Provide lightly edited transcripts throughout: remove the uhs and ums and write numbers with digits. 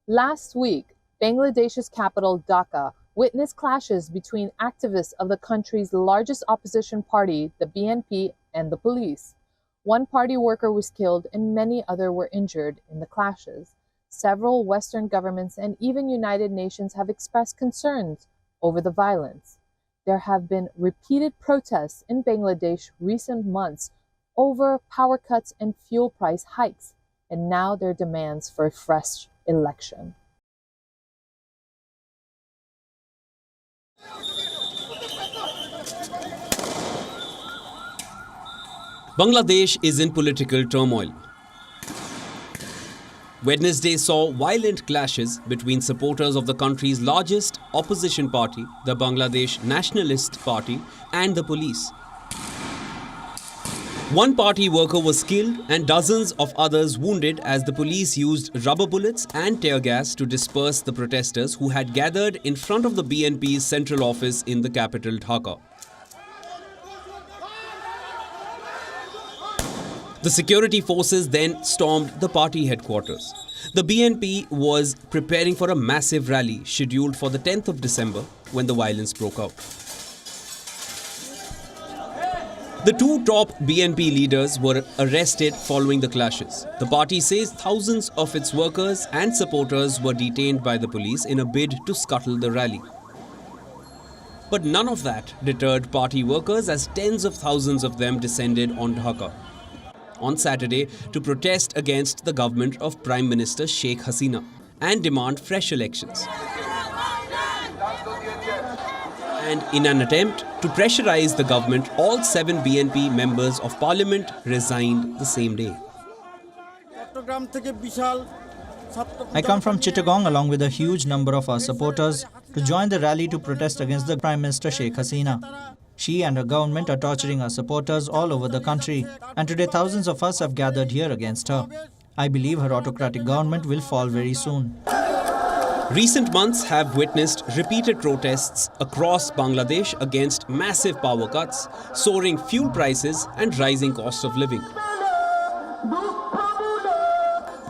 Last week, Bangladesh's capital Dhaka witnessed clashes between activists of the country's largest opposition party, the BNP, and the police. One party worker was killed and many others were injured in the clashes. Several Western governments and even United Nations have expressed concerns over the violence. There have been repeated protests in Bangladesh recent months over power cuts and fuel price hikes, and now their demands for a fresh election. Bangladesh is in political turmoil. Wednesday saw violent clashes between supporters of the country's largest opposition party, the Bangladesh Nationalist Party, and the police. One party worker was killed and dozens of others wounded as the police used rubber bullets and tear gas to disperse the protesters who had gathered in front of the BNP's central office in the capital Dhaka. The security forces then stormed the party headquarters. The BNP was preparing for a massive rally scheduled for the 10th of December when the violence broke out. The two top BNP leaders were arrested following the clashes. The party says thousands of its workers and supporters were detained by the police in a bid to scuttle the rally. But none of that deterred party workers as tens of thousands of them descended on Dhaka on Saturday to protest against the government of Prime Minister Sheikh Hasina and demand fresh elections. And in an attempt to pressurize the government, all 7 BNP members of parliament resigned the same day. I come from Chittagong along with a huge number of our supporters to join the rally to protest against the Prime Minister Sheikh Hasina. She and her government are torturing our supporters all over the country, and today thousands of us have gathered here against her. I believe her autocratic government will fall very soon. Recent months have witnessed repeated protests across Bangladesh against massive power cuts, soaring fuel prices and rising cost of living.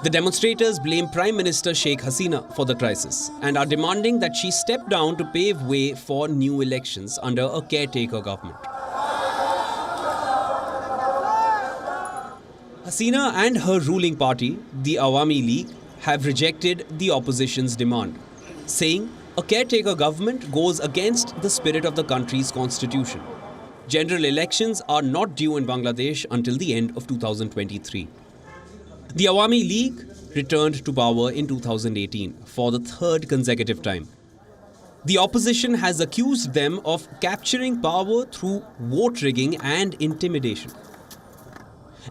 The demonstrators blame Prime Minister Sheikh Hasina for the crisis and are demanding that she step down to pave way for new elections under a caretaker government. Hasina and her ruling party, the Awami League, have rejected the opposition's demand, saying a caretaker government goes against the spirit of the country's constitution. General elections are not due in Bangladesh until the end of 2023. The Awami League returned to power in 2018 for the third consecutive time. The opposition has accused them of capturing power through vote rigging and intimidation.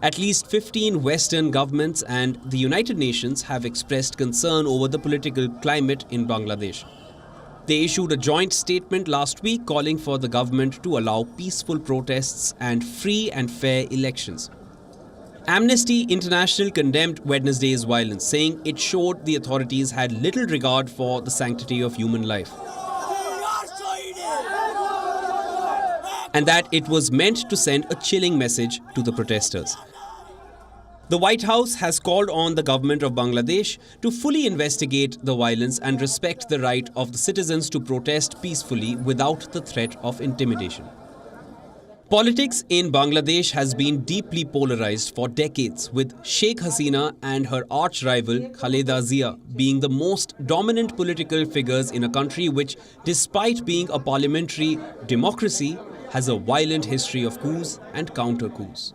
At least 15 Western governments and the United Nations have expressed concern over the political climate in Bangladesh. They issued a joint statement last week calling for the government to allow peaceful protests and free and fair elections. Amnesty International condemned Wednesday's violence, saying it showed the authorities had little regard for the sanctity of human life, and that it was meant to send a chilling message to the protesters. The White House has called on the government of Bangladesh to fully investigate the violence and respect the right of the citizens to protest peacefully without the threat of intimidation. Politics in Bangladesh has been deeply polarized for decades, with Sheikh Hasina and her arch-rival Khaleda Zia being the most dominant political figures in a country which, despite being a parliamentary democracy, has a violent history of coups and counter-coups.